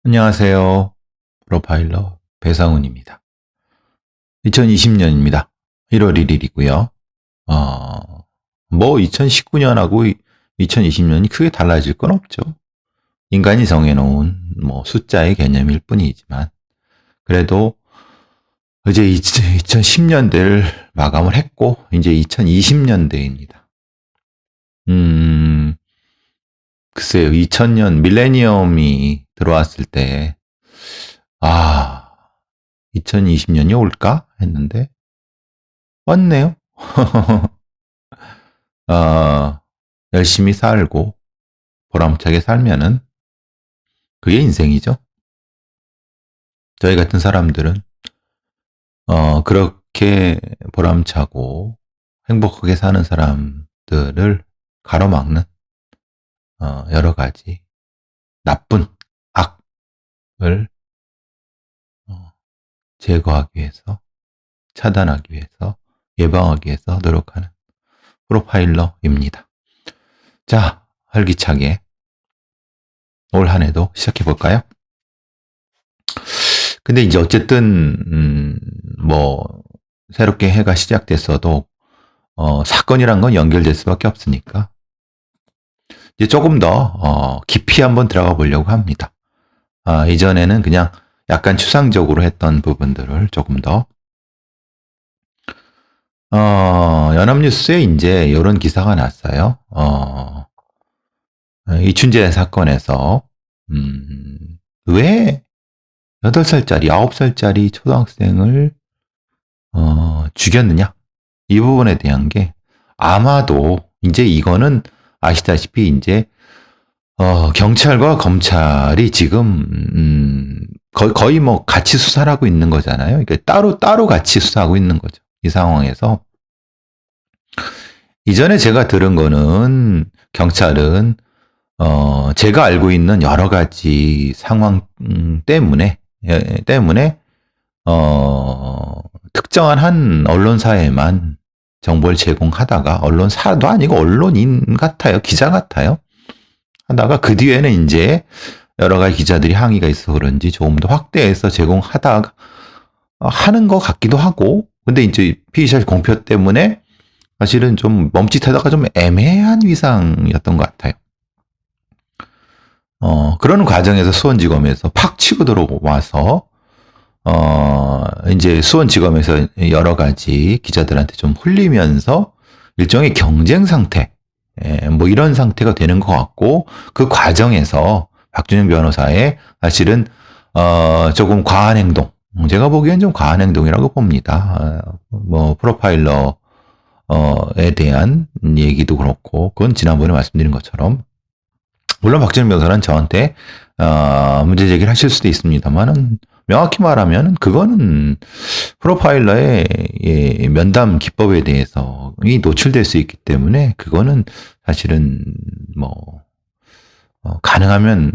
안녕하세요. 프로파일러 배상훈입니다. 2020년입니다. 1월 1일이고요. 2019년하고 2020년이 크게 달라질 건 없죠. 인간이 정해놓은 숫자의 개념일 뿐이지만 그래도 이제 2010년대를 마감을 했고 이제 2020년대입니다. 글쎄요. 2000년 밀레니엄이 들어왔을 때 2020년이 올까 했는데 왔네요. 열심히 살고 보람차게 살면은 그게 인생이죠. 저희 같은 사람들은 그렇게 보람차고 행복하게 사는 사람들을 가로막는 여러 가지 나쁜 악을 제거하기 위해서, 차단하기 위해서, 예방하기 위해서 노력하는 프로파일러입니다. 자, 활기차게 올 한 해도 시작해 볼까요? 근데 이제 어쨌든 새롭게 해가 시작됐어도 사건이란 건 연결될 수밖에 없으니까 이제 조금 더 깊이 한번 들어가 보려고 합니다. 이전에는 그냥 약간 추상적으로 했던 부분들을 조금 더 연합뉴스에 이제 이런 기사가 났어요. 이춘재 사건에서 왜 8살짜리, 9살짜리 초등학생을 죽였느냐? 이 부분에 대한 게 아마도 이제 이거는 아시다시피 이제 경찰과 검찰이 지금 거의 같이 수사를 하고 있는 거잖아요. 그러니까 따로 같이 수사하고 있는 거죠. 이 상황에서 이전에 제가 들은 거는 경찰은 제가 알고 있는 여러 가지 상황 때문에 특정한 한 언론사에만 정보를 제공하다가 언론사도 아니고 언론인 같아요. 기자 같아요. 하다가 그 뒤에는 이제 여러 가지 기자들이 항의가 있어서 그런지 조금 더 확대해서 제공하다가 하는 것 같기도 하고, 근데 이제 피의자 공표 때문에 사실은 좀 멈칫하다가 좀 애매한 위상이었던 것 같아요. 그런 과정에서 수원지검에서 팍 치고 들어와서 이제 수원지검에서 여러 가지 기자들한테 좀 홀리면서 일종의 경쟁 상태, 이런 상태가 되는 것 같고, 그 과정에서 박준영 변호사의 사실은 조금 과한 행동, 제가 보기엔 좀 과한 행동이라고 봅니다. 프로파일러에 대한 얘기도 그렇고, 그건 지난번에 말씀드린 것처럼 물론 박준영 변호사는 저한테 문제 제기를 하실 수도 있습니다만은 명확히 말하면 그거는 프로파일러의 면담 기법에 대해서 노출될 수 있기 때문에 그거는 사실은 가능하면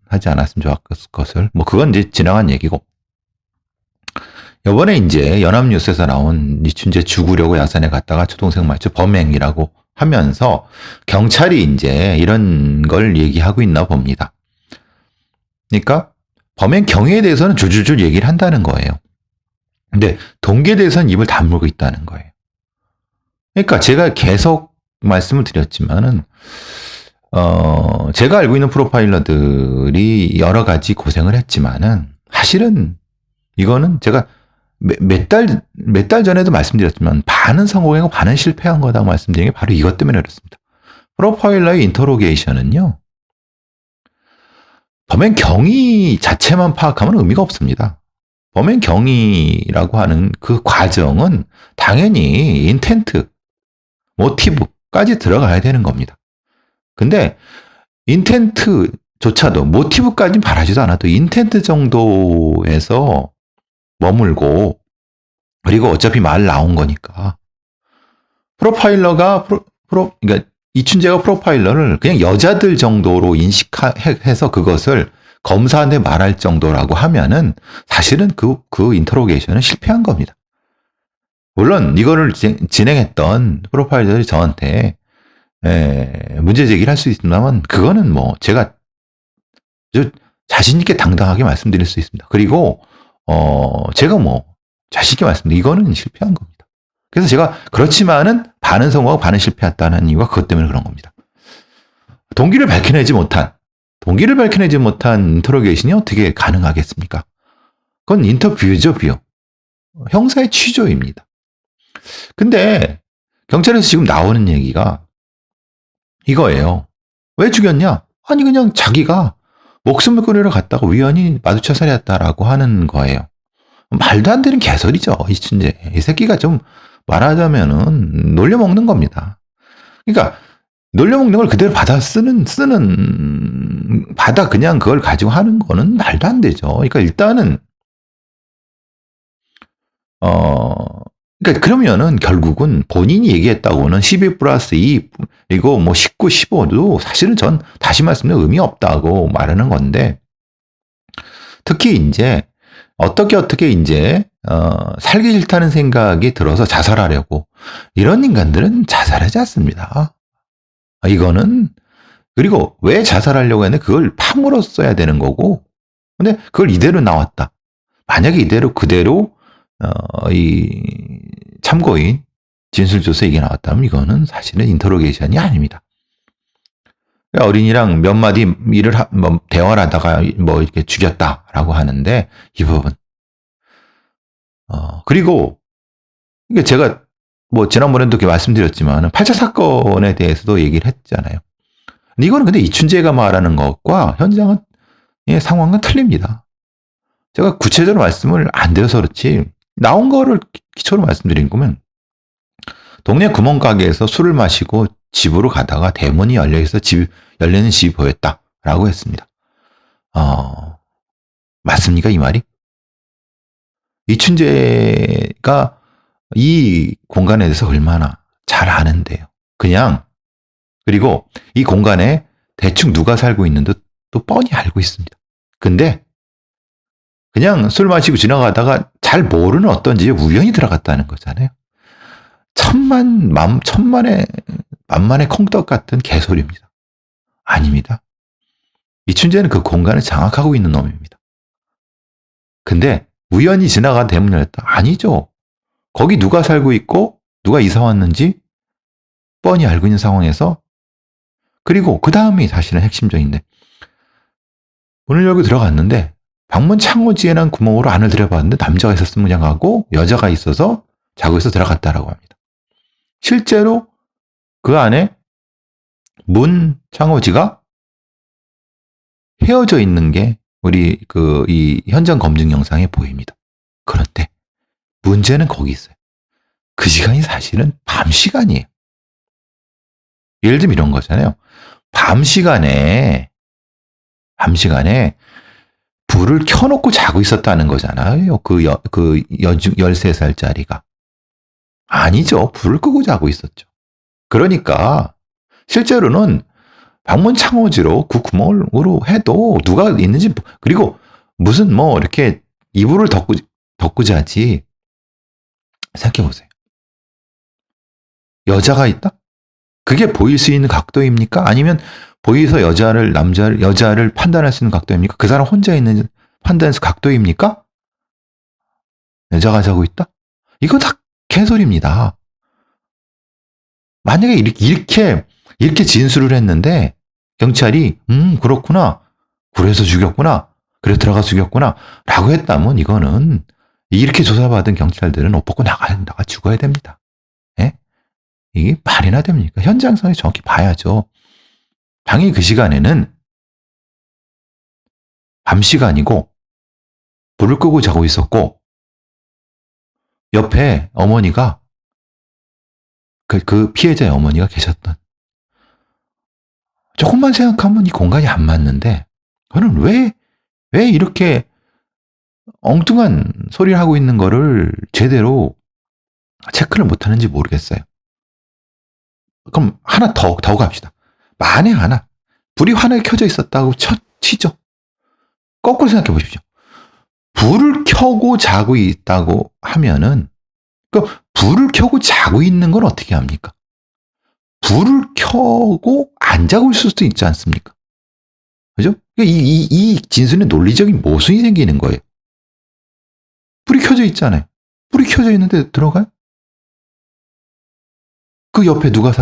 하지 않았으면 좋았을 것을 그건 이제 지나간 얘기고, 이번에 이제 연합뉴스에서 나온 이춘재 죽으려고 야산에 갔다가 초동생 말초 범행이라고 하면서 경찰이 이제 이런 걸 얘기하고 있나 봅니다. 그러니까 범행 경위에 대해서는 줄줄줄 얘기를 한다는 거예요. 근데 동기에 대해서는 입을 다물고 있다는 거예요. 그러니까 제가 계속 말씀을 드렸지만은 제가 알고 있는 프로파일러들이 여러 가지 고생을 했지만은 사실은 이거는 제가 몇 달 전에도 말씀드렸지만 반은 성공하고 반은 실패한 거다고 말씀드린 게 바로 이것 때문에 그렇습니다. 프로파일러의 인터로게이션은요, 범행 경위 자체만 파악하면 의미가 없습니다. 범행 경위라고 하는 그 과정은 당연히 인텐트, 모티브까지 들어가야 되는 겁니다. 근데 인텐트조차도 모티브까지는 바라지도 않아도 인텐트 정도에서 머물고, 그리고 어차피 말 나온 거니까 프로파일러가 그러니까 이춘재가 프로파일러를 그냥 여자들 정도로 인식해서 그것을 검사한테 말할 정도라고 하면은 사실은 그 인터로게이션은 실패한 겁니다. 물론 이거를 진행했던 프로파일러들이 저한테 문제 제기를 할 수 있지만 그거는 제가 자신있게 당당하게 말씀드릴 수 있습니다. 그리고, 제가 뭐, 자신있게 말씀드립니다. 이거는 실패한 겁니다. 그래서 제가 그렇지만은 반은 성공하고 반은 실패했다는 이유가 그것 때문에 그런 겁니다. 동기를 밝혀내지 못한 인터로게이션이 어떻게 가능하겠습니까? 그건 인터뷰죠, 뷰. 형사의 취조입니다. 근데 경찰에서 지금 나오는 얘기가 이거예요. 왜 죽였냐? 아니 그냥 자기가 목숨을 끊으러 갔다가 우연히 마주쳐 살해했다라고 하는 거예요. 말도 안 되는 개소리죠. 이춘재. 이 새끼가 좀 말하자면은 놀려먹는 겁니다. 그러니까 놀려먹는 걸 그대로 받아 받아 그냥 그걸 가지고 하는 거는 말도 안 되죠. 그러니까 일단은 그러니까 그러면은 결국은 본인이 얘기했다고는 12 플러스 2 그리고 뭐 19, 15도 사실은 전 다시 말씀드리면 의미 없다고 말하는 건데 특히 이제 어떻게 이제 살기 싫다는 생각이 들어서 자살하려고 이런 인간들은 자살하지 않습니다. 이거는 그리고 왜 자살하려고 했는데 그걸 파물었어야 되는 거고 근데 그걸 이대로 나왔다. 만약에 이대로 그대로 이 참고인 진술조서 얘기 나왔다면 이거는 사실은 인터로게이션이 아닙니다. 어린이랑 몇 마디 대화를 하다가 뭐 이렇게 죽였다라고 하는데 이 부분. 그리고 이게 제가 뭐 지난번에도 이렇게 말씀드렸지만 8차 사건에 대해서도 얘기를 했잖아요. 근데 이거는 근데 이춘재가 말하는 것과 현장의 상황은 틀립니다. 제가 구체적으로 말씀을 안 드려서 그렇지 나온 거를 기초로 말씀드린 거면 동네 구멍가게에서 술을 마시고 집으로 가다가 대문이 열려있어 열리는 집이 보였다라고 했습니다. 맞습니까 이 말이? 이춘재가 이 공간에 대해서 얼마나 잘 아는데요. 그리고 이 공간에 대충 누가 살고 있는 듯도 뻔히 알고 있습니다. 근데 그냥 술 마시고 지나가다가 잘 모르는 어떤 집에 우연히 들어갔다는 거잖아요. 만만의 콩떡 같은 개소리입니다. 아닙니다. 이춘재는 그 공간을 장악하고 있는 놈입니다. 근데 우연히 지나간 대문 열렸다. 아니죠. 거기 누가 살고 있고 누가 이사 왔는지 뻔히 알고 있는 상황에서 그리고 그 다음이 사실은 핵심적인데 문을 열고 들어갔는데 방문 창호지에 난 구멍으로 안을 들여봤는데 남자가 있었으면 그냥 가고 여자가 있어서 자고 있어 들어갔다라고 합니다. 실제로 그 안에 문 창호지가 헤어져 있는 게 우리 이 현장 검증 영상에 보입니다. 그런데 문제는 거기 있어요. 그 시간이 사실은 밤 시간이에요. 예를 들면 이런 거잖아요. 밤 시간에 불을 켜놓고 자고 있었다는 거잖아요. 그 13살짜리가. 아니죠. 불을 끄고 자고 있었죠. 그러니까 실제로는 방문 창호지로 그 구멍으로 해도 누가 있는지 그리고 무슨 뭐 이렇게 이불을 덮고 자지 생각해 보세요. 여자가 있다? 그게 보일 수 있는 각도입니까? 아니면 보이서 여자를 판단할 수 있는 각도입니까? 그 사람 혼자 있는 판단해서 각도입니까? 여자가 자고 있다? 이거 다 개소리입니다. 만약에 이렇게 진술을 했는데 경찰이 그렇구나. 그래서 죽였구나. 그래서 들어가서 죽였구나. 라고 했다면 이거는 이렇게 조사받은 경찰들은 옷 벗고 나가 죽어야 됩니다. 예? 이게 말이나 됩니까? 현장상에 정확히 봐야죠. 당연히 그 시간에는 밤 시간이고 불을 끄고 자고 있었고 옆에 어머니가 그 피해자의 어머니가 계셨던 조금만 생각하면 이 공간이 안 맞는데 저는 왜 이렇게 엉뚱한 소리를 하고 있는 거를 제대로 체크를 못하는지 모르겠어요. 그럼 하나 더 갑시다. 만에 하나 불이 환하게 켜져 있었다고 치죠. 거꾸로 생각해 보십시오. 불을 켜고 자고 있다고 하면은 불을 켜고 자고 있는 건 어떻게 합니까? 불을 켜고 안 자고 있을 수도 있지 않습니까? 그죠? 이 진술에 논리적인 모순이 생기는 거예요. 불이 켜져 있잖아요. 불이 켜져 있는데 들어가요? 그 옆에 누가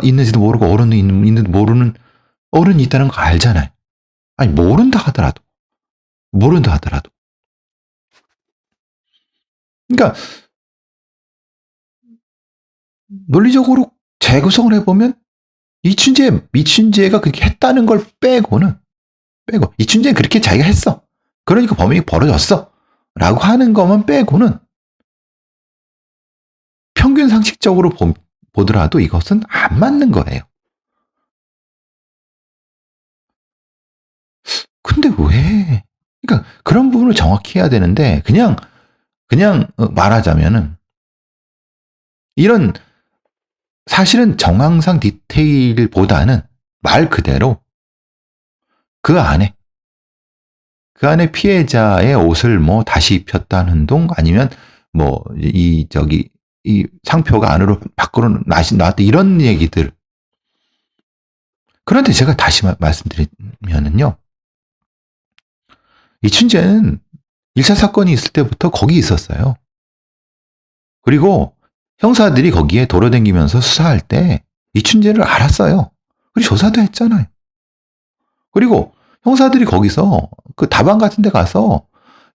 있는지도 모르고 어른이 있는지도 모르는 어른이 있다는 거 알잖아요. 아니, 모른다 하더라도. 그러니까, 논리적으로 재구성을 해보면, 이춘재가 그렇게 했다는 걸 이춘재는 그렇게 자기가 했어. 그러니까 범행이 벌어졌어. 라고 하는 것만 빼고는, 평균 상식적으로 보더라도 이것은 안 맞는 거예요. 근데 왜? 그러니까 그런 부분을 정확히 해야 되는데 그냥 말하자면은 이런 사실은 정황상 디테일보다는 말 그대로 그 안에 그 안에 피해자의 옷을 뭐 다시 입혔다는 행동 아니면 뭐 이 상표가 안으로 밖으로 나왔다 이런 얘기들. 그런데 제가 다시 말씀드리면은요. 이춘재는 1차 사건이 있을 때부터 거기 있었어요. 그리고 형사들이 거기에 돌아다니면서 수사할 때 이춘재를 알았어요. 그리고 조사도 했잖아요. 그리고 형사들이 거기서 그 다방 같은 데 가서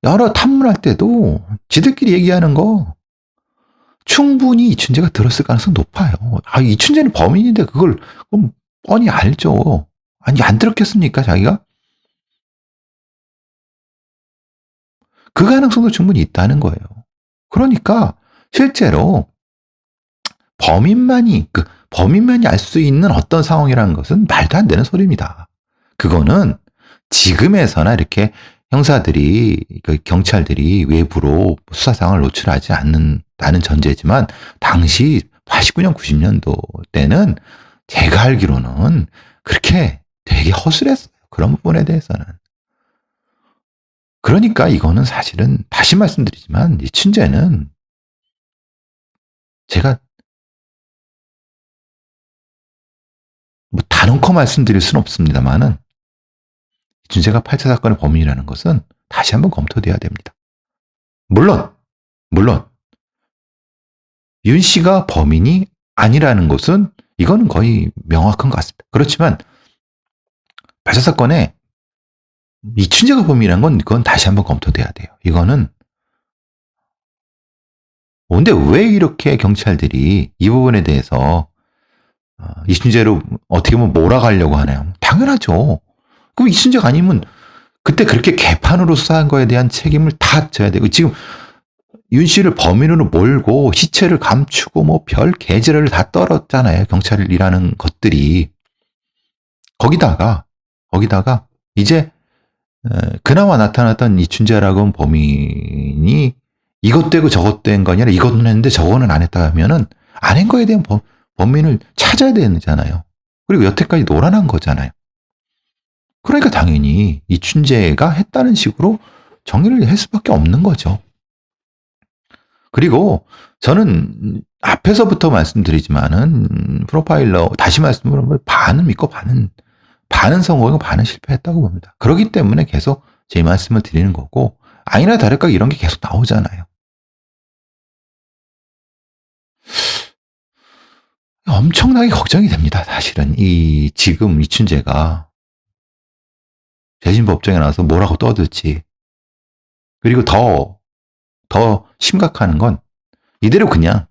여러 탐문할 때도 지들끼리 얘기하는 거 충분히 이춘재가 들었을 가능성이 높아요. 아, 이춘재는 범인인데 그걸 뻔히 알죠. 아니, 안 들었겠습니까, 자기가? 그 가능성도 충분히 있다는 거예요. 그러니까 실제로 범인만이 알 수 있는 어떤 상황이라는 것은 말도 안 되는 소리입니다. 그거는 지금에서나 이렇게 형사들이, 경찰들이 외부로 수사상을 노출하지 않는다는 전제지만, 당시 89년, 90년도 때는 제가 알기로는 그렇게 되게 허술했어요. 그런 부분에 대해서는. 그러니까 이거는 사실은 다시 말씀드리지만, 이 춘재는 제가 뭐 단언코 말씀드릴 수는 없습니다만은, 준재가 8차 사건의 범인이라는 것은 다시 한번 검토돼야 됩니다. 물론 윤 씨가 범인이 아니라는 것은 이거는 거의 명확한 것 같습니다. 그렇지만 8차 사건에 이춘재가 범인이라는 건 이건 다시 한번 검토돼야 돼요. 이거는 근데 왜 이렇게 경찰들이 이 부분에 대해서 이춘재로 어떻게 보면 몰아가려고 하나요? 당연하죠. 그럼 이춘재가 아니면 그때 그렇게 개판으로 수사한 거에 대한 책임을 다 져야 되고, 지금 윤 씨를 범인으로 몰고 시체를 감추고 뭐 별 개지를 다 떨었잖아요. 경찰이라는 것들이. 거기다가 이제 그나마 나타났던 이춘재라고 하는 범인이 이것 되고 저것 된 거냐, 이것은 했는데 저거는 안 했다 하면은 안 한 거에 대한 범인을 찾아야 되잖아요. 그리고 여태까지 놀아난 거잖아요. 그러니까 당연히 이춘재가 했다는 식으로 정리를 할 수밖에 없는 거죠. 그리고 저는 앞에서부터 말씀드리지만은 프로파일러 다시 말씀드리면 반은 믿고 반은 성공이고 반은 실패했다고 봅니다. 그렇기 때문에 계속 제 말씀을 드리는 거고, 아니나 다를까 이런 게 계속 나오잖아요. 엄청나게 걱정이 됩니다. 사실은 지금 이춘재가 재심 법정에 나와서 뭐라고 떠들지. 그리고 더 심각한 건 이대로 그냥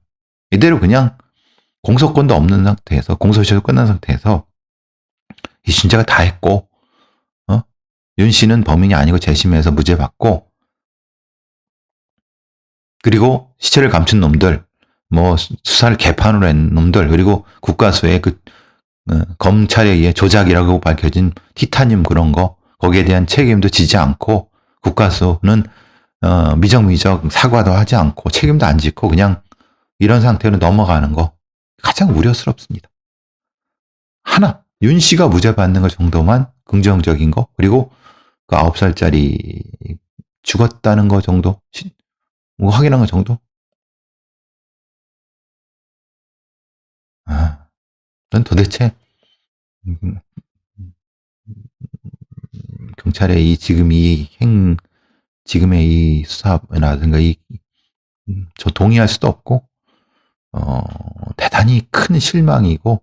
공소권도 없는 상태에서, 공소시효도 끝난 상태에서 이춘재가 다 했고, 윤 씨는 범인이 아니고 재심해서 무죄 받고, 그리고 시체를 감춘 놈들, 뭐 수사를 개판으로 한 놈들, 그리고 국가수의 검찰에 의해 조작이라고 밝혀진 티타늄 그런 거, 거기에 대한 책임도 지지 않고, 국가수는 미적미적 사과도 하지 않고 책임도 안 짓고 그냥 이런 상태로 넘어가는 거 가장 우려스럽습니다. 윤 씨가 무죄 받는 것 정도만 긍정적인 거, 그리고 그 9살짜리 죽었다는 거 정도, 뭐 확인한 거 정도? 넌 도대체 경찰의 지금의 이 수사라든가 저 동의할 수도 없고, 대단히 큰 실망이고,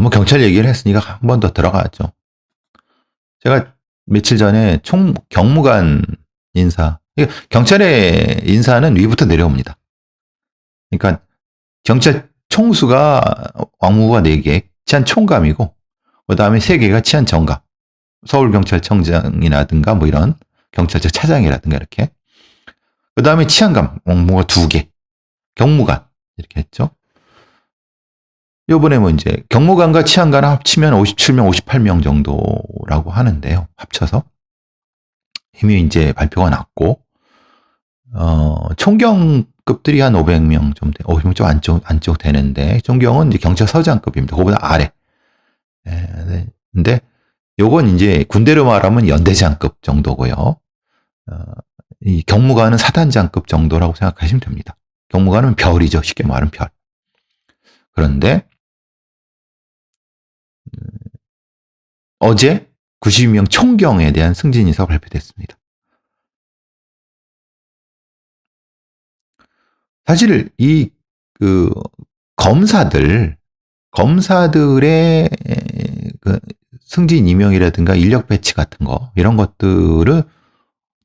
뭐 경찰 얘기를 했으니까 한 번 더 들어가죠. 제가 며칠 전에 경무관 인사, 경찰의 인사는 위부터 내려옵니다. 그러니까 경찰 총수가 왕무부가 4개, 치안 총감이고, 그 다음에 3개가 치안 정감, 서울경찰청장이라든가 뭐 이런 경찰청 차장이라든가 이렇게. 그 다음에 치안감, 왕무부가 2개, 경무관 이렇게 했죠. 요번에 뭐 이제 경무관과 치안관 합치면 57명, 58명 정도라고 하는데요. 합쳐서. 이미 이제 발표가 났고, 총경급들이 한 500명 좀 500명 좀 안쪽 되는데, 총경은 이제 경찰서장급입니다. 그거보다 아래. 네. 근데 요건 이제 군대로 말하면 연대장급 정도고요. 이 경무관은 사단장급 정도라고 생각하시면 됩니다. 경무관은 별이죠. 쉽게 말하면 별. 그런데 어제 92명 총경에 대한 승진 인사가 발표됐습니다. 사실 검사들의 그 승진 임명이라든가 인력 배치 같은 거 이런 것들을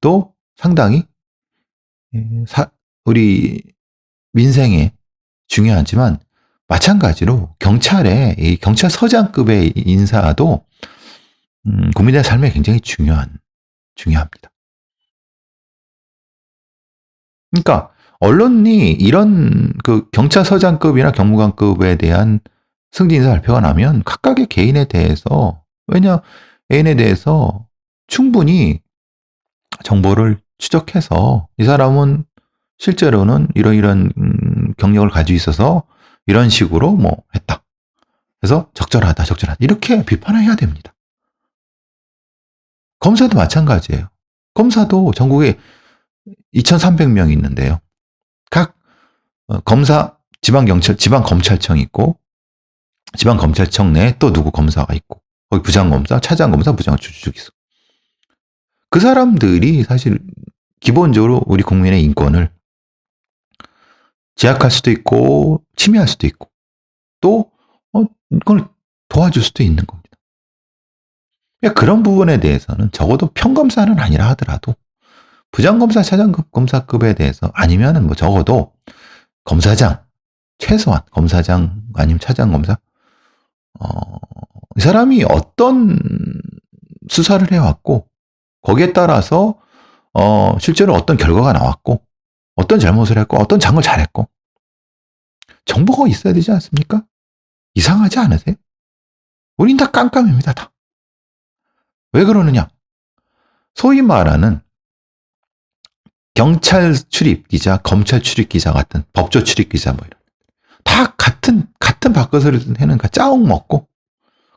또 상당히 우리 민생에 중요하지만 마찬가지로 이 경찰서장급의 인사도 국민의 삶에 굉장히 중요합니다. 그러니까 언론이 이런 그 경찰서장급이나 경무관급에 대한 승진 인사 발표가 나면 각각의 개인에 대해서 충분히 정보를 추적해서 이 사람은 실제로는 이런 경력을 가지고 있어서 이런 식으로 뭐 했다. 그래서 적절하다 이렇게 비판을 해야 됩니다. 검사도 마찬가지예요. 검사도 전국에 2,300명 있는데요. 각 검사 지방검찰청이 있고 지방검찰청 내에 또 누구 검사가 있고 거기 부장검사, 차장검사, 부장검사 쭉 있어. 그 사람들이 사실 기본적으로 우리 국민의 인권을 제약할 수도 있고 침해할 수도 있고 또 이걸 도와줄 수도 있는 겁니다. 그러니까 그런 부분에 대해서는 적어도 평검사는 아니라 하더라도 부장검사, 차장검사급에 대해서 아니면은 뭐 적어도 검사장, 최소한 검사장 아니면 차장검사 이 사람이 어떤 수사를 해왔고 거기에 따라서 실제로 어떤 결과가 나왔고 어떤 잘못을 했고 어떤 장을 잘했고 정보가 있어야 되지 않습니까? 이상하지 않으세요? 우린 다 깜깜입니다. 다. 왜 그러느냐? 소위 말하는 경찰 출입 기자, 검찰 출입 기자 같은 법조 출입 기자 뭐 이런 다 같은 밥그릇을 해는 짜옥 먹고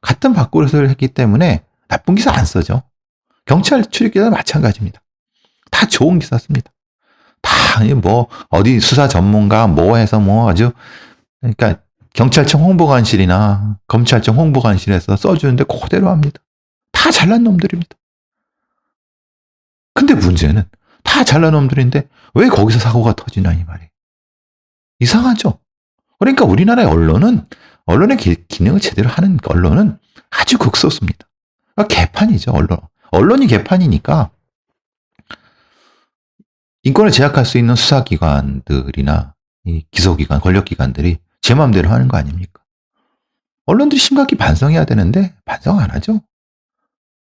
같은 밥그릇을 했기 때문에 나쁜 기사 안 써죠. 경찰 출입 기자 마찬가지입니다. 다 좋은 기사 씁니다. 다 뭐 어디 수사 전문가 뭐 해서 뭐 아주 그러니까 경찰청 홍보관실이나 검찰청 홍보관실에서 써주는데 그대로 합니다. 다 잘난 놈들입니다. 근데 문제는 다 잘난 놈들인데 왜 거기서 사고가 터지나 이 말이에요. 이상하죠? 그러니까 우리나라의 언론의 기능을 제대로 하는 언론은 아주 극소수입니다. 그러니까 개판이죠, 언론이 개판이니까 인권을 제약할 수 있는 수사기관들이나 이 기소기관, 권력기관들이 제 마음대로 하는 거 아닙니까? 언론들이 심각히 반성해야 되는데 반성 안 하죠.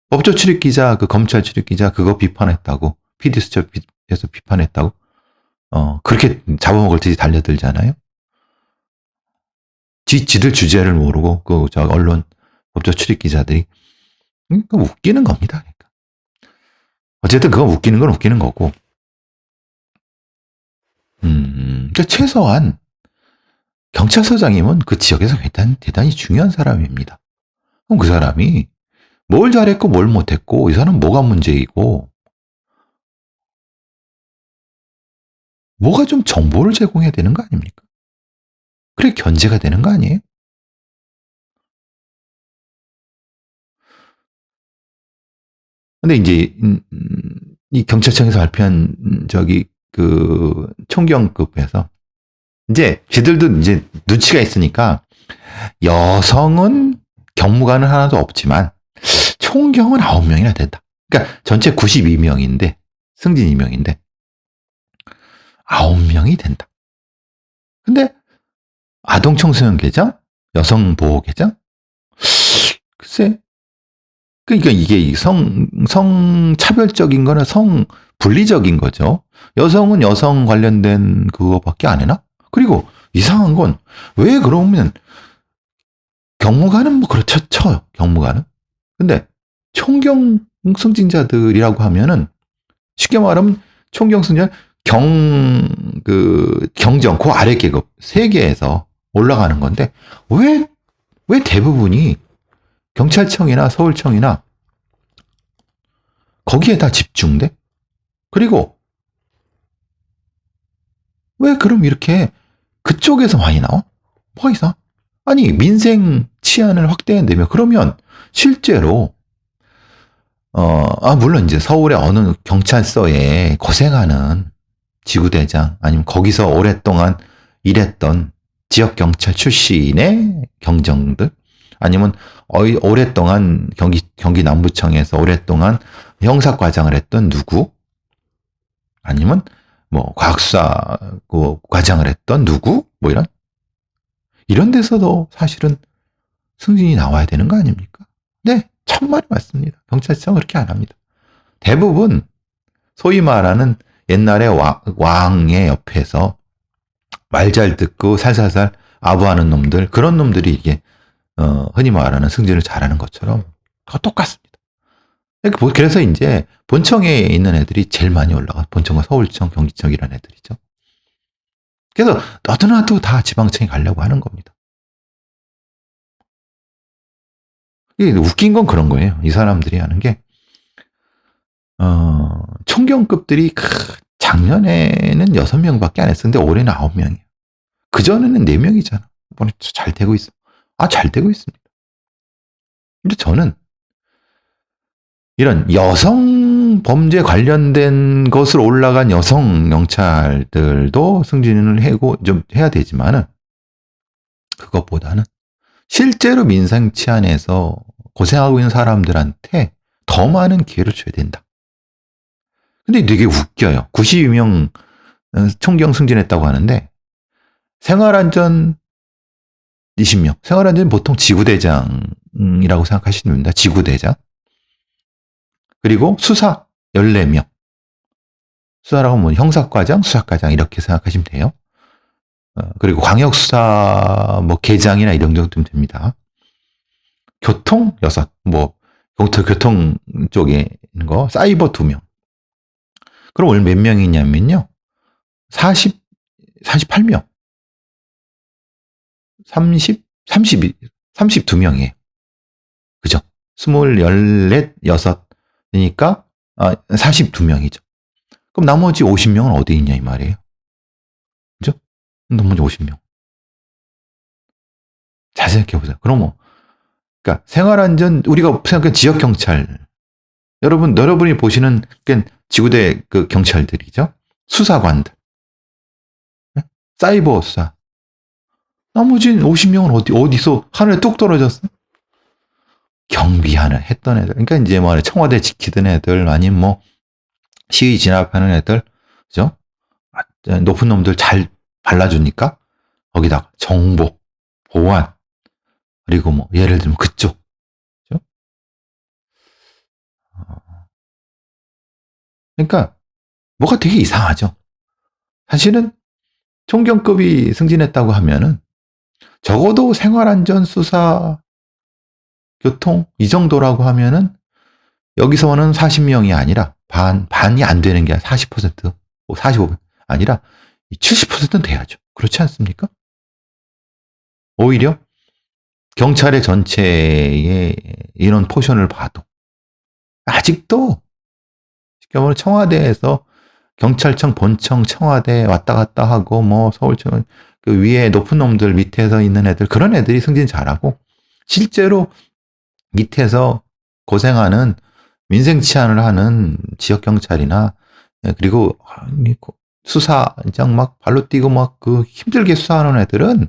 법조 출입기자, 그 검찰 출입기자 그거 비판했다고 PD수첩에서 비판했다고 그렇게 잡아먹을 듯이 달려들잖아요. 지들 주제를 모르고 언론 법조 출입기자들이 웃기는 겁니다. 그러니까. 어쨌든 그건 웃기는 건 웃기는 거고. 최소한 경찰서장이면 그 지역에서 대단히 중요한 사람입니다. 그럼 그 사람이 뭘 잘했고 뭘 못했고 이 사람 뭐가 문제이고 뭐가 좀 정보를 제공해야 되는 거 아닙니까? 그래 견제가 되는 거 아니에요? 근데 이제 이 경찰청에서 발표한 총경급에서 이제 쟤들도 이제 눈치가 있으니까 여성은 경무관은 하나도 없지만 총경은 9명이나 된다. 그러니까 전체 92명인데 승진 2명인데 9명이 된다. 근데 아동 청소년 계장, 여성 보호 계장, 글쎄, 그러니까 이게 성차별적인 거나 성 분리적인 거죠. 여성은 여성 관련된 그거밖에 안 해나? 그리고 이상한 건 왜 그러면 경무관은 뭐 그렇죠, 쳐요. 경무관은. 근데 총경 승진자들이라고 하면은 쉽게 말하면 총경 승진 경정 그 아래 계급 세계에서 올라가는 건데 왜 대부분이 경찰청이나 서울청이나 거기에 다 집중돼? 그리고 왜 그럼 이렇게 그쪽에서 많이 나와? 뭐가 이상? 아니 민생 치안을 확대한다며 그러면 실제로 물론 이제 서울의 어느 경찰서에 고생하는 지구대장 아니면 거기서 오랫동안 일했던 지역 경찰 출신의 경정들 아니면 오랫동안 경기 남부청에서 오랫동안 형사과장을 했던 누구 아니면 뭐 과학수사 과장을 했던 누구 뭐 이런 데서도 사실은 승진이 나와야 되는 거 아닙니까? 네, 천만에 맞습니다. 경찰청은 그렇게 안 합니다. 대부분 소위 말하는 옛날에 왕의 옆에서 말 잘 듣고 살살살 아부하는 놈들 그런 놈들이 이게 흔히 말하는 승진을 잘하는 것처럼 똑같습니다. 그래서 이제 본청에 있는 애들이 제일 많이 올라가. 본청과 서울청, 경기청 이런 애들이죠. 그래서 너도나도 다 지방청에 가려고 하는 겁니다. 이게 웃긴 건 그런 거예요. 이 사람들이 하는 게 총경급들이 작년에는 6명밖에 안 했었는데 올해는 9명이에요. 그전에는 4명이잖아. 잘 되고 있어. 잘 되고 있습니다. 근데 저는 이런 여성 범죄 관련된 것으로 올라간 여성 경찰들도 승진을 좀 해야 되지만은 그것보다는 실제로 민생 치안에서 고생하고 있는 사람들한테 더 많은 기회를 줘야 된다. 근데 되게 웃겨요. 92명 총경 승진했다고 하는데 생활안전 20명. 생활안전 보통 지구대장이라고 생각하시면 됩니다. 지구대장. 그리고 수사 14명. 수사라고 하면 형사과장, 수사과장 이렇게 생각하시면 돼요. 그리고 광역수사 계장이나 이런 정도면 됩니다. 교통 6, 교통 쪽에 있는 거 사이버 2명. 그럼 오늘 몇 명이냐면요. 48명. 32명이에요. 그죠? 24, 6이니까 42명이죠. 그럼 나머지 50명은 어디 있냐 이 말이에요. 그죠? 나머지 50명. 잘 생각해보세요. 그럼 그러니까 생활안전 우리가 생각하는 지역경찰 여러분이 보시는 지구대 경찰들이죠. 수사관들. 사이버 수사. 나머지 50명은 어디서 하늘에 뚝 떨어졌어? 경비하는 했던 애들. 그러니까 이제 청와대 지키던 애들 아니면 시위 진압하는 애들. 그죠? 높은 놈들 잘 발라주니까 거기다가 정보, 보안 그리고 예를 들면 그쪽. 그죠? 그러니까 뭐가 되게 이상하죠. 사실은 총경급이 승진했다고 하면은 적어도 생활안전, 수사, 교통 이 정도라고 하면은 여기서는 40명이 아니라 반이 안 되는 게 40%, 45% 아니라 70%는 돼야죠. 그렇지 않습니까? 오히려 경찰의 전체의 인원 포션을 봐도 아직도 쉽게 말하면 청와대에서 경찰청, 본청, 청와대 왔다 갔다 하고 서울청 그 위에 높은 놈들 밑에서 있는 애들 그런 애들이 승진 잘하고 실제로 밑에서 고생하는 민생 치안을 하는 지역 경찰이나 그리고 수사장 막 발로 뛰고 막 그 힘들게 수사하는 애들은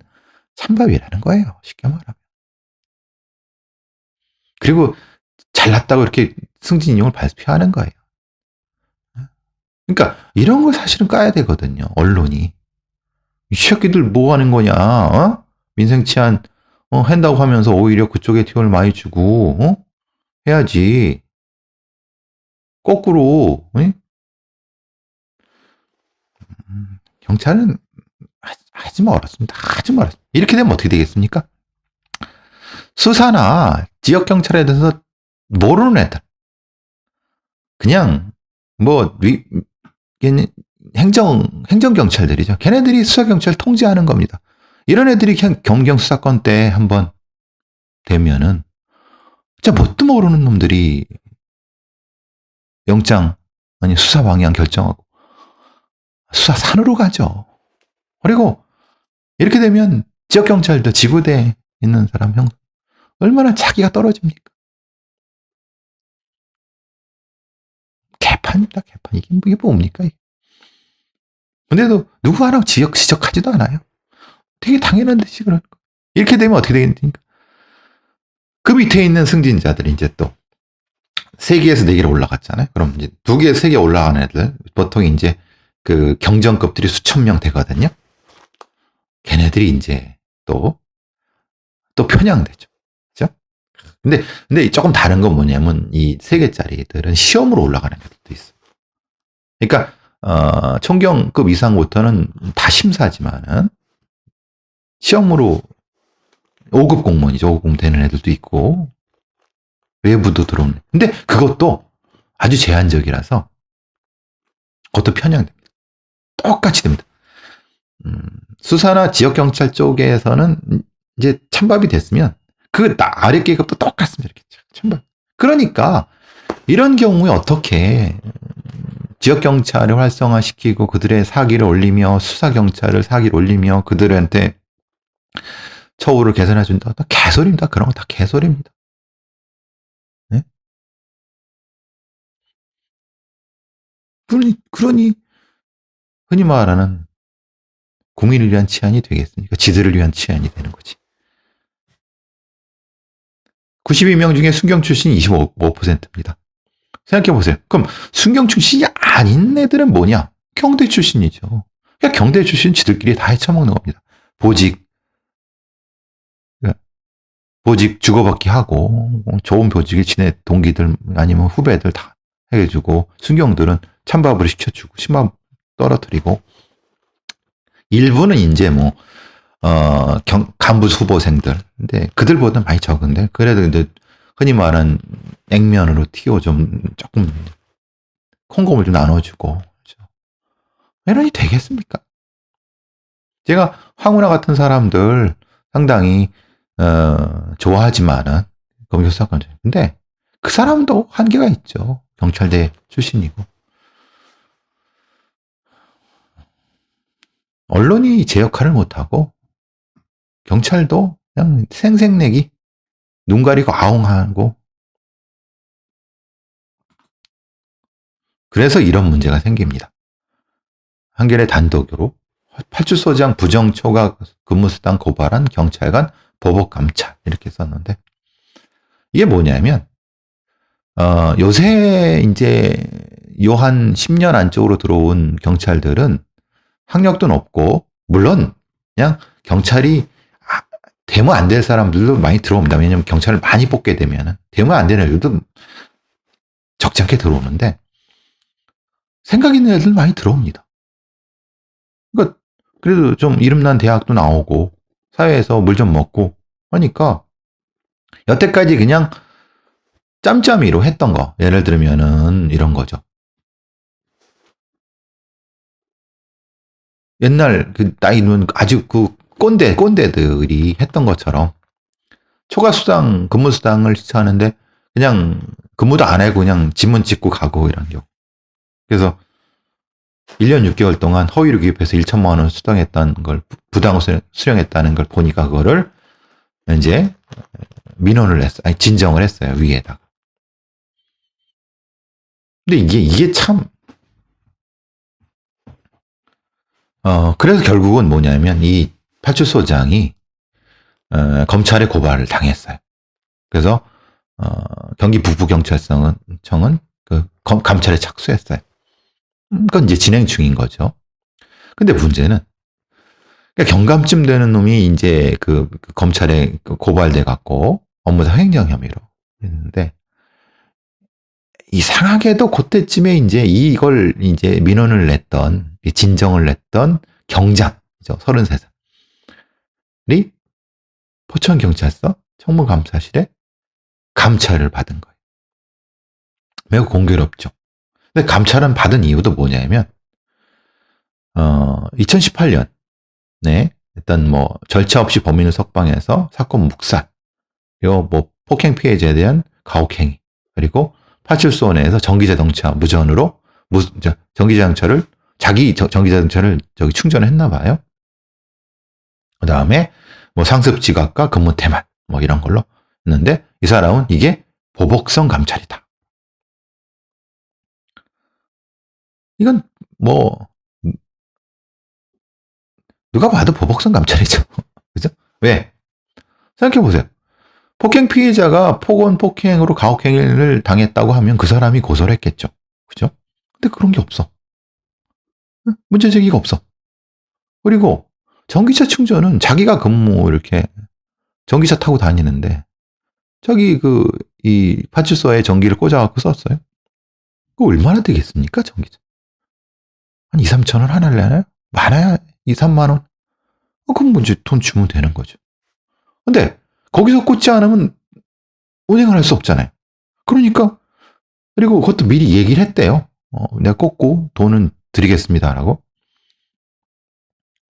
찬밥이라는 거예요. 쉽게 말하면. 그리고 잘났다고 이렇게 승진 인용을 발표하는 거예요. 그러니까 이런 거 사실은 까야 되거든요. 언론이. 이 새끼들 뭐 하는 거냐? 어? 민생 치안 한다고 하면서 오히려 그쪽에 티원을 많이 주고 해야지. 거꾸로 경찰은 아주 멀었습니다. 아주 멀었습니다. 이렇게 되면 어떻게 되겠습니까? 수사나 지역 경찰에 대해서 모르는 애들, 그냥 뭐 행정 경찰들이죠. 걔네들이 수사 경찰 통제하는 겁니다. 이런 애들이 그냥 경경 수사권 때 한번 되면은 진짜 뭣도 모르는 놈들이 영장 아니 수사 방향 결정하고 수사 산으로 가죠. 그리고 이렇게 되면 지역 경찰도 지구대에 있는 사람 형 얼마나 자기가 떨어집니까? 개판입니다. 개판. 이게 뭡니까? 근데도 누구 하나 지적하지도 않아요. 되게 당연한 듯이 그런 거. 이렇게 되면 어떻게 되겠습니까? 그 밑에 있는 승진자들이 이제 또 3개에서 4개로 올라갔잖아요. 그럼 이제 2개, 3개 올라가는 애들 보통 이제 그 경정급들이 수천 명 되거든요. 걔네들이 이제 또 편향되죠. 그죠? 근데 조금 다른 건 뭐냐면 이 3개짜리들은 시험으로 올라가는 애들도 있어요. 그러니까 총경급 이상부터는 다 심사지만은 시험으로 5급 공무원이죠. 5급 공무원 되는 애들도 있고 외부도 들어오는. 근데 그것도 아주 제한적이라서 그것도 편향됩니다. 똑같이 됩니다. 수사나 지역경찰 쪽에서는 이제 찬밥이 됐으면 그 아래 계급도 똑같습니다. 이렇게 찬밥. 그러니까 이런 경우에 어떻게 지역경찰을 활성화시키고 그들의 사기를 올리며 수사경찰을 사기를 올리며 그들한테 처우를 개선해준다. 다 개소리입니다. 그런 거 다 개소리입니다. 네? 그러니 흔히 말하는 국민을 위한 치안이 되겠습니까? 지들을 위한 치안이 되는 거지. 92명 중에 순경 출신이 25%입니다. 생각해보세요. 그럼 순경 출신이 아닌 애들은 뭐냐? 경대 출신이죠. 그러니까 경대 출신 지들끼리 다 헤쳐먹는 겁니다. 보직 주고받기 하고 좋은 보직에 지내 동기들 아니면 후배들 다 해주고 순경들은 찬밥으로 시켜주고 신밥 떨어뜨리고 일부는 이제 뭐 간부 후보생들 근데 그들보다는 많이 적은데 그래도 근데 흔히 말하는 액면으로 튀어 좀 조금 콩고물 좀 나눠주고 그렇죠. 이러니 되겠습니까? 제가 황운하 같은 사람들 상당히 좋아하지만은 검경 수사관 근데 그 사람도 한계가 있죠. 경찰대 출신이고 언론이 제 역할을 못하고 경찰도 그냥 생색내기 눈 가리고 아웅하고 그래서 이런 문제가 생깁니다. 한겨레 단독으로 파출소장 부정초과 근무수당 고발한 경찰관 보복감찰 이렇게 썼는데 이게 뭐냐면 요새 이제 요 한 10년 안쪽으로 들어온 경찰들은 학력도 높고 물론 그냥 경찰이 되면 안 될 사람들도 많이 들어옵니다. 왜냐하면 경찰을 많이 뽑게 되면 되면 안 되는 애들도 적지 않게 들어오는데 생각 있는 애들 많이 들어옵니다. 그러니까 그래도 좀 이름난 대학도 나오고 사회에서 물 좀 먹고 하니까 여태까지 그냥 짬짬이로 했던 거 예를 들면은 이런 거죠. 옛날 그 나이는 아주 그 꼰대들이 했던 것처럼 초과수당 근무수당을 시청하는데 그냥 근무도 안 하고 그냥 지문 찍고 가고 이런 경우. 그래서 1년 6개월 동안 허위로 기입해서 1천만 원 수당했다는 걸 부당 수령했다는 걸 보니까 그거를 이제 민원을 했어요. 아니 진정을 했어요. 위에다가. 근데 이게 참, 그래서 결국은 뭐냐면 이 파출소장이 검찰의 고발을 당했어요. 그래서 경기 북부경찰청은 그 감찰에 착수했어요. 그건 이제 진행 중인 거죠. 근데 문제는 그러니까 경감쯤 되는 놈이 이제 그 검찰에 고발돼 갖고 업무상 횡령 혐의로 했는데 이상하게도 그때쯤에 이제 이걸 이제 민원을 냈던 진정을 냈던 경장이죠. 33살이 포천경찰서 청문감사실에 감찰을 받은 거예요. 매우 공교롭죠. 근데 감찰은 받은 이유도 뭐냐면 2018년에 일단 뭐 절차 없이 범인을 석방해서 사건 묵살, 그리고 뭐 폭행 피해자에 대한 가혹행위, 그리고 파출소 내에서 전기자동차 무전으로 전기자동차를 자기 전기자동차를 충전을 했나 봐요. 그 다음에 뭐 상습 지각과 근무 태만 뭐 이런 걸로 했는데 이 사람은 이게 보복성 감찰이다. 이건 뭐 누가 봐도 보복성 감찰이죠. 그죠? 왜? 생각해 보세요. 폭행 피해자가 폭언 폭행으로 가혹행위를 당했다고 하면 그 사람이 고소를 했겠죠. 그죠? 근데 그런 게 없어. 문제 제기가 없어. 그리고 전기차 충전은 자기가 근무 이렇게 전기차 타고 다니는데 저기 이 파출소에 전기를 꽂아갖고 썼어요. 그거 얼마나 되겠습니까, 전기차? 한 2, 3천 원 하나 내나요? 많아야 2, 3만 원? 그럼 문제 돈 주면 되는 거죠. 근데 거기서 꽂지 않으면 운행을 할 수 없잖아요. 그러니까 그리고 그것도 미리 얘기를 했대요. 내가 꽂고 돈은 드리겠습니다라고.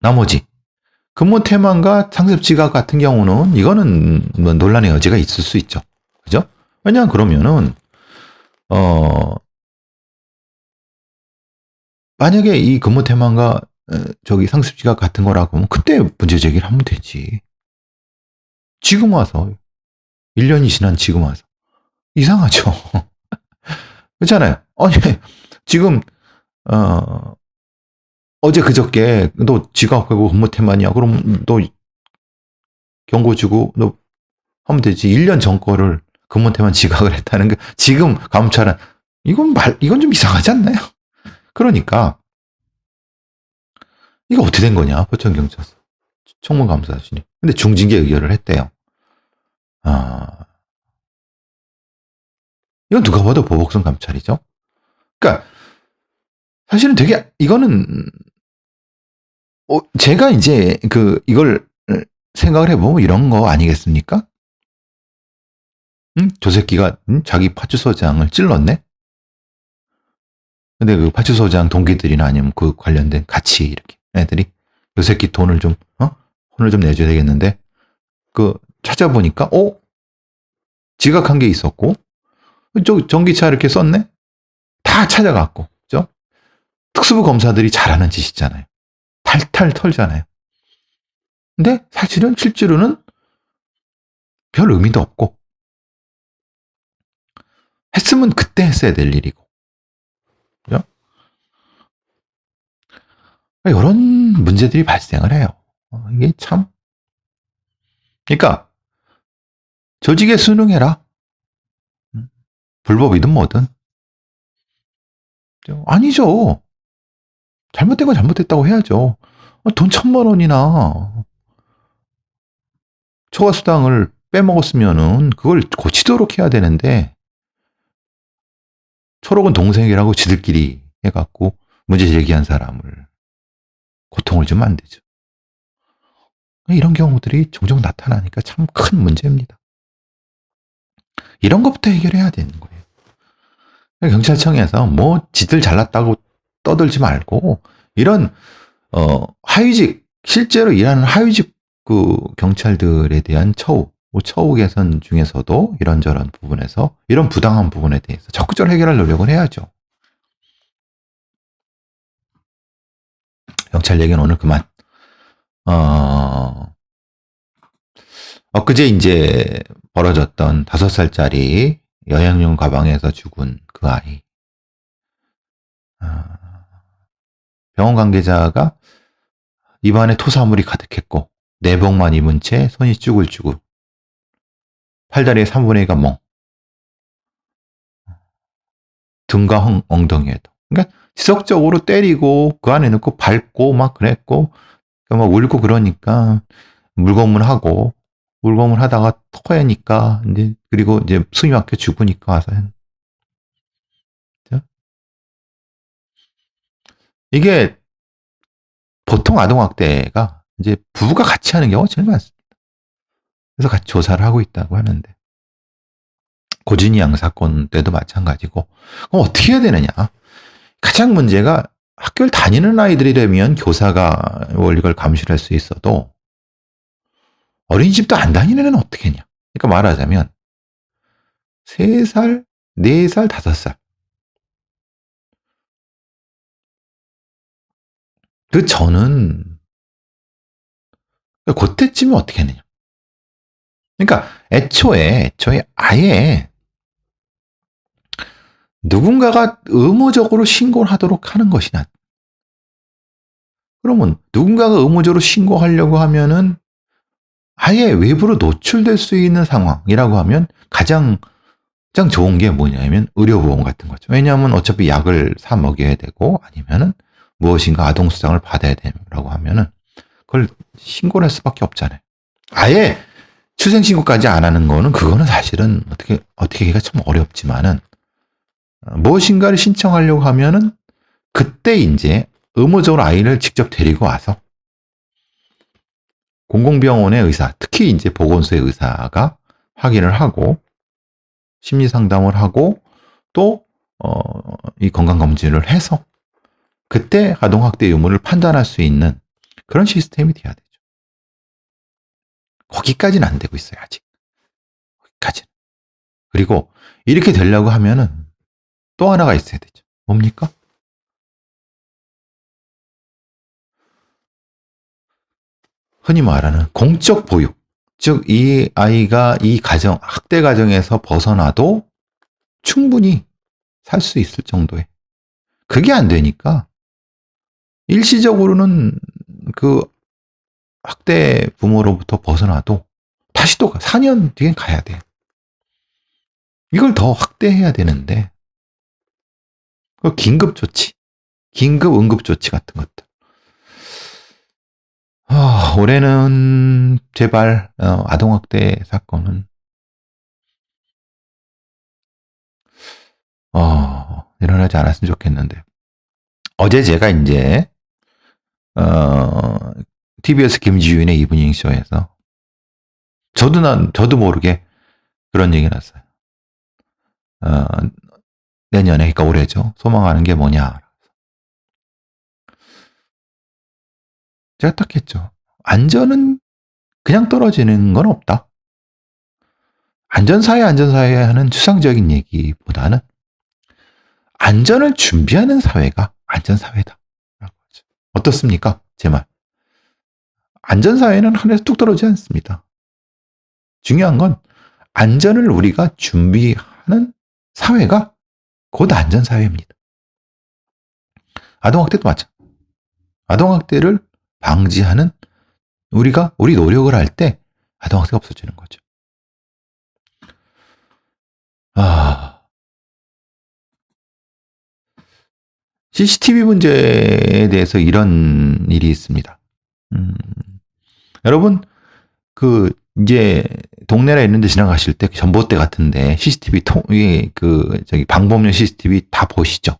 나머지 근무 태만과 상습 지각 같은 경우는 이거는 뭐 논란의 여지가 있을 수 있죠. 그죠? 왜냐 그러면은 만약에 이 근무 태만과 저기 상습 지각 같은 거라고 하면 그때 문제 제기를 하면 되지. 지금 와서 1년이 지난 지금 와서 이상하죠. 그렇잖아요. 아니 지금 어제 그저께 너 지각하고 근무 태만이야. 그럼 너 경고 주고 너 하면 되지. 1년 전 거를 근무 태만 지각을 했다는 게 지금 감찰은 이건 좀 이상하지 않나요? 그러니까 이거 어떻게 된 거냐? 포천경찰서 청문감사실이. 근데 중징계 의결을 했대요. 이건 누가 봐도 보복성 감찰이죠. 그러니까 사실은 되게 이거는 제가 이제 이걸 생각을 해보면 이런 거 아니겠습니까? 저 새끼가 자기 파출소장을 찔렀네? 근데 그 파출소장 동기들이나 아니면 그 관련된 같이 이렇게 애들이 요 새끼 돈을 좀 내줘야 되겠는데 찾아보니까 지각한 게 있었고 전기차 이렇게 썼네? 다 찾아갔고 그죠? 특수부 검사들이 잘하는 짓이잖아요. 탈탈 털잖아요. 근데 사실은 실제로는 별 의미도 없고 했으면 그때 했어야 될 일이고 그죠? 이런 문제들이 발생을 해요. 이게 참 그러니까 조직에 순응해라. 불법이든 뭐든. 아니죠. 잘못된 건 잘못됐다고 해야죠. 돈 1,000만 원이나 초과수당을 빼먹었으면은 그걸 고치도록 해야 되는데 초록은 동생이라고 지들끼리 해갖고 문제 제기한 사람을 고통을 주면 안 되죠. 이런 경우들이 종종 나타나니까 참 큰 문제입니다. 이런 것부터 해결해야 되는 거예요. 경찰청에서 뭐 지들 잘났다고 떠들지 말고 이런 하위직 실제로 일하는 하위직 경찰들에 대한 처우 개선 중에서도 이런저런 부분에서 이런 부당한 부분에 대해서 적극적으로 해결할 노력을 해야죠. 경찰 얘기는 오늘 그만. 엊그제 이제 벌어졌던 5살짜리 여행용 가방에서 죽은 그 아이. 병원 관계자가 입안에 토사물이 가득했고 내복만 입은 채 손이 쭈글쭈글 팔다리의 3분의 2가 멍 등과 엉덩이에도 그러니까 지속적으로 때리고 그 안에 넣고 밟고 막 그랬고 막 울고 그러니까 물고문하고 물고문 하다가 토하니까 이제 그리고 이제 숨이 막혀 죽으니까 와서 이게 보통 아동학대가 이제 부부가 같이 하는 경우가 제일 많습니다. 그래서 같이 조사를 하고 있다고 하는데 고진이 양 사건 때도 마찬가지고 그럼 어떻게 해야 되느냐? 가장 문제가 학교를 다니는 아이들이라면 교사가 이걸 감시를 할 수 있어도 어린이집도 안 다니는 애는 어떻게 했냐? 그러니까 말하자면 3살, 4살, 5살 그 저는 그때쯤에 어떻게 했느냐? 그러니까 애초에 아예 누군가가 의무적으로 신고를 하도록 하는 것이나 그러면 누군가가 의무적으로 신고하려고 하면은 아예 외부로 노출될 수 있는 상황이라고 하면 가장 좋은 게 뭐냐면 의료보험 같은 거죠. 왜냐하면 어차피 약을 사 먹여야 되고 아니면은 무엇인가 아동수당을 받아야 되라고 하면은 그걸 신고를 할 수밖에 없잖아요. 아예 출생신고까지 안 하는 거는 그거는 사실은 어떻게 하기가 참 어렵지만은 무엇인가를 신청하려고 하면은 그때 이제 의무적으로 아이를 직접 데리고 와서 공공병원의 의사, 특히 이제 보건소의 의사가 확인을 하고 심리 상담을 하고 또 이 건강 검진을 해서 그때 아동학대 유무를 판단할 수 있는 그런 시스템이 돼야 되죠. 거기까지는 안 되고 있어요, 아직. 거기까지는. 그리고 이렇게 되려고 하면은 또 하나가 있어야 되죠. 뭡니까? 흔히 말하는 공적 보육. 즉, 이 아이가 이 가정, 학대 가정에서 벗어나도 충분히 살 수 있을 정도의. 그게 안 되니까 일시적으로는 그 학대 부모로부터 벗어나도 다시 또 4년 뒤엔 가야 돼. 이걸 더 확대해야 되는데 그 긴급 조치, 긴급 응급 조치 같은 것들. 올해는 제발 아동학대 사건은 일어나지 않았으면 좋겠는데 어제 제가 이제 TBS 김지윤의 이브닝 쇼에서 저도 모르게 그런 얘기를 했어요. 내년에 그러니까 올해죠. 소망하는 게 뭐냐? 제가 딱 했죠. 안전은 그냥 떨어지는 건 없다. 안전사회 하는 추상적인 얘기보다는 안전을 준비하는 사회가 안전사회다. 어떻습니까? 제 말. 안전사회는 하늘에서 뚝 떨어지지 않습니다. 중요한 건 안전을 우리가 준비하는 사회가 곧 안전사회입니다. 아동학대도 마찬가지. 아동학대를 방지하는 우리 노력을 할 때 아동학대가 없어지는 거죠. CCTV 문제에 대해서 이런 일이 있습니다. 여러분, 이제 동네나 있는 데 지나가실 때 전봇대 같은데 CCTV 방범용 CCTV 다 보시죠?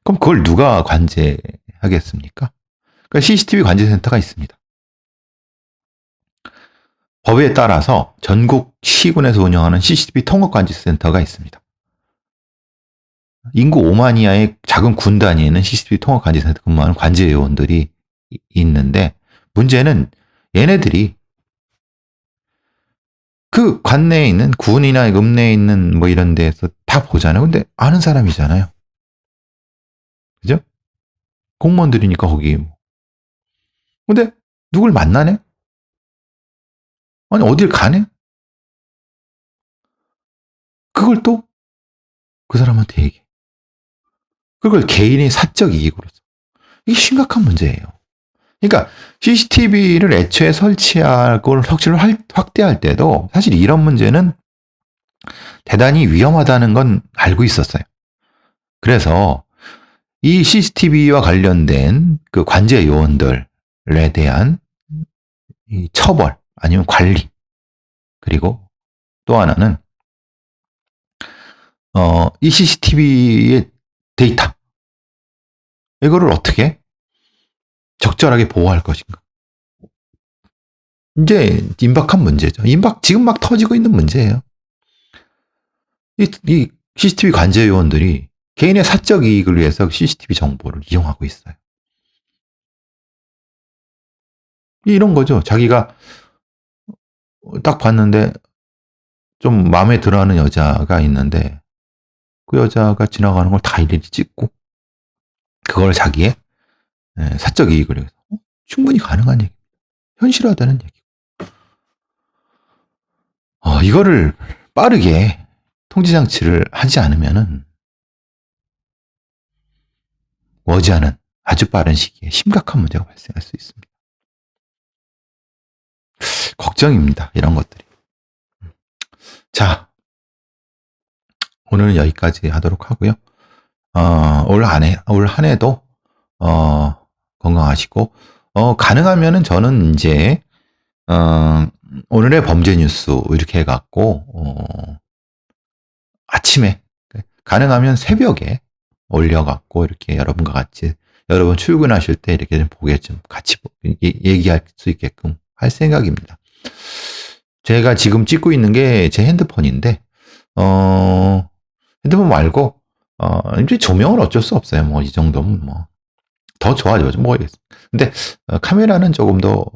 그럼 그걸 누가 관제하겠습니까? 그러니까 CCTV 관제센터가 있습니다. 법에 따라서 전국 시군에서 운영하는 CCTV 통합관제센터가 있습니다. 인구 5만 이하의 작은 군 단위에는 CCTV 통합관제센터 근무하는 관제요원들이 있는데 문제는 얘네들이 그 관내에 있는 군이나 읍내에 있는 뭐 이런 데에서 다 보잖아요. 근데 아는 사람이잖아요. 그죠? 공무원들이니까 거기. 근데 누굴 만나네? 아니 어딜 가네? 그걸 또 그 사람한테 얘기해. 그걸 개인의 사적 이익으로서. 이게 심각한 문제예요. 그러니까 CCTV를 애초에 설치하고 설치를 확대할 때도 사실 이런 문제는 대단히 위험하다는 건 알고 있었어요. 그래서 이 CCTV와 관련된 그 관제 요원들에 대한 이 처벌 아니면 관리, 그리고 또 하나는 이 CCTV의 데이터, 이거를 어떻게 적절하게 보호할 것인가. 이제 임박한 문제죠. 지금 막 터지고 있는 문제예요. 이 CCTV 관제 요원들이 개인의 사적 이익을 위해서 CCTV 정보를 이용하고 있어요. 이런 거죠. 자기가 딱 봤는데 좀 마음에 들어하는 여자가 있는데 그 여자가 지나가는 걸 다 일일이 찍고 그걸 자기의 사적 이익을 위해서 충분히 가능한 얘기, 현실화되는 얘기. 이거를 빠르게 통제 장치를 하지 않으면은 머지않은 아주 빠른 시기에 심각한 문제가 발생할 수 있습니다. 걱정입니다. 이런 것들이. 자, 오늘은 여기까지 하도록 하고요. 올 한 해도 건강하시고 가능하면은 저는 이제 오늘의 범죄 뉴스 이렇게 해갖고 아침에 가능하면 새벽에 올려갖고 이렇게 여러분과 같이 여러분 출근하실 때 이렇게 좀 보게 좀 같이 얘기할 수 있게끔 할 생각입니다. 제가 지금 찍고 있는 게 제 핸드폰인데 핸드폰 말고 이제 조명은 어쩔 수 없어요. 뭐 이 정도면 뭐 더 좋아져야죠. 뭐겠어. 근데 카메라는 조금 더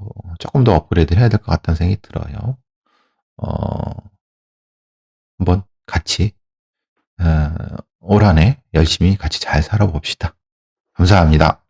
업그레이드 해야 될 것 같다는 생각이 들어요. 한번 같이 올 한 해 열심히 같이 잘 살아봅시다. 감사합니다.